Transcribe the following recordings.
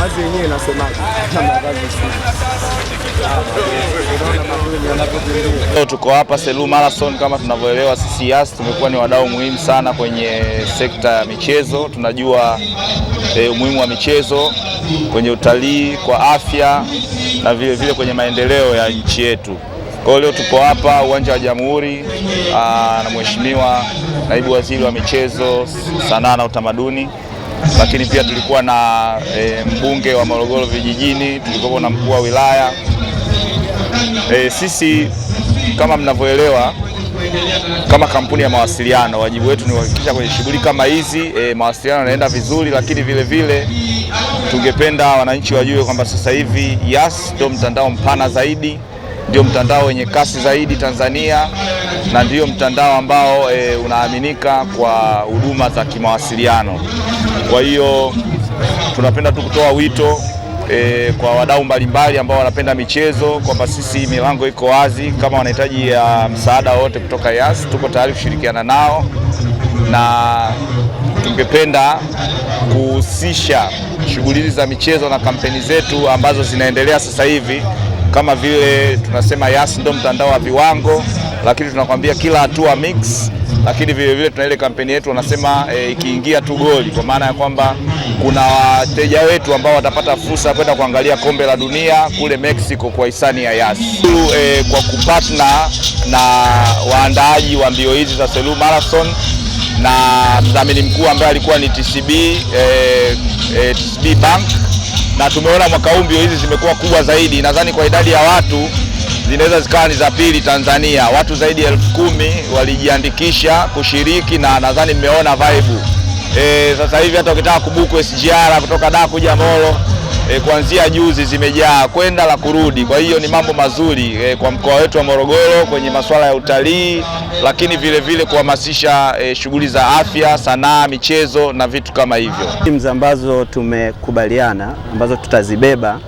mavazi yenyewe inasemaje? Leo tuko hapa Selous Marathon. Kama tunavyoelewa sisi Yas tumekuwa ni wadau muhimu sana kwenye sekta ya michezo. Tunajua umuhimu wa michezo kwenye utalii, kwa afya na vile vile kwenye maendeleo ya nchi yetu. Kwa hiyo leo tuko hapa uwanja wa Jamhuri na Mheshimiwa Naibu Waziri wa Michezo, Sanaa na Utamaduni, lakini pia tulikuwa na mbunge wa Morogoro Vijijini, tulikuwa na mkuu wa wilaya. Sisi kama mnavyoelewa, kama kampuni ya mawasiliano, wajibu wetu ni kuhakikisha kwenye shughuli kama hizi mawasiliano yanaenda vizuri, lakini vile vile tungependa wananchi wajue kwamba sasa hivi Yas ndio mtandao mpana zaidi, ndio mtandao wenye kasi zaidi Tanzania, na ndio mtandao ambao unaaminika kwa huduma za kimawasiliano. Kwa hiyo tunapenda tu kutoa wito kwa wadau mbalimbali ambao wanapenda michezo kwamba sisi milango iko wazi. Kama wanahitaji msaada wote kutoka Yas, tuko tayari kushirikiana nao, na tungependa kuhusisha shughuli za michezo na kampeni zetu ambazo zinaendelea sasa hivi, kama vile tunasema Yas ndio mtandao wa viwango, lakini tunakwambia kila hatua mix. Lakini vile vile tuna ile kampeni yetu wanasema ikiingia tu goli, kwa maana ya kwamba kuna wateja wetu ambao watapata fursa kwenda kuangalia kombe la dunia kule Mexico kwa hisani ya Yas. Kwa kupartner na waandaaji wa mbio hizi za Selous Marathon na mdhamini mkuu ambaye alikuwa ni TCB Bank, na tumeona mwaka huu mbio hizi zimekuwa kubwa zaidi. Nadhani kwa idadi ya watu zinaweza zikawa ni za pili Tanzania. Watu zaidi ya 10,000 walijiandikisha kushiriki, na nadhani mmeona vibe. Sasa hivi hata ukitaka kubuku SGR kutoka Dar kuja Molo, kuanzia juzi zimejaa kwenda la kurudi. Kwa hiyo ni mambo mazuri kwa mkoa wetu wa Morogoro kwenye masuala ya utalii, lakini vile vile kuhamasisha shughuli za afya, sanaa, michezo na vitu kama hivyo. Timu ambazo tumekubaliana ambazo tutazibeba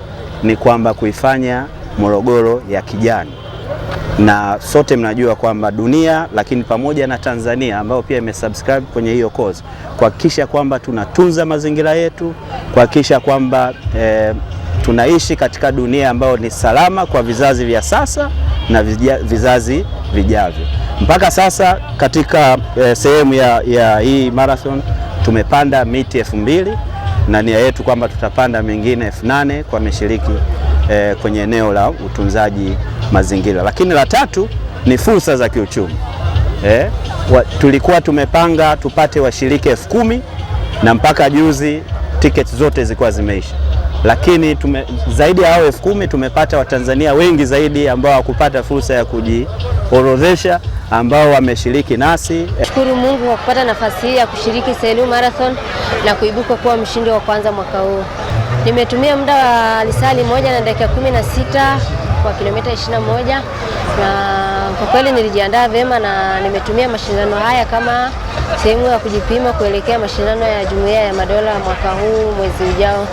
ni kwamba kuifanya Morogoro ya kijani, na sote mnajua kwamba dunia, lakini pamoja na Tanzania ambayo pia imesubscribe kwenye hiyo cause, kuhakikisha kwamba tunatunza mazingira yetu, kuhakikisha kwamba tunaishi katika dunia ambayo ni salama kwa vizazi vya sasa na vizazi vijavyo. Mpaka sasa katika sehemu ya hii marathon tumepanda miti 2,000 na nia yetu kwamba tutapanda mingine 8,000 kwa mashiriki kwenye eneo la utunzaji mazingira. Lakini la tatu ni fursa za kiuchumi. Tulikuwa tumepanga tupate washiriki 10,000 na mpaka juzi tiketi zote zilikuwa zimeisha, lakini zaidi ya hao 10,000 tumepata Watanzania wengi zaidi ambao hawakupata fursa ya kujiorodhesha ambao wameshiriki nasi. Shukuru Mungu kwa kupata nafasi hii ya kushiriki Selous Marathon na kuibuka kuwa mshindi wa kwanza mwaka huu. Nimetumia muda wa lisali 1 na dakika 16 kwa kilomita 21, na kwa kweli nilijiandaa vyema na nimetumia mashindano haya kama sehemu ya kujipima kuelekea mashindano ya Jumuiya ya Madola mwaka huu mwezi ujao,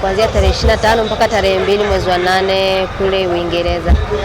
kuanzia tarehe 25 mpaka tarehe 2 mwezi wa 8 kule Uingereza.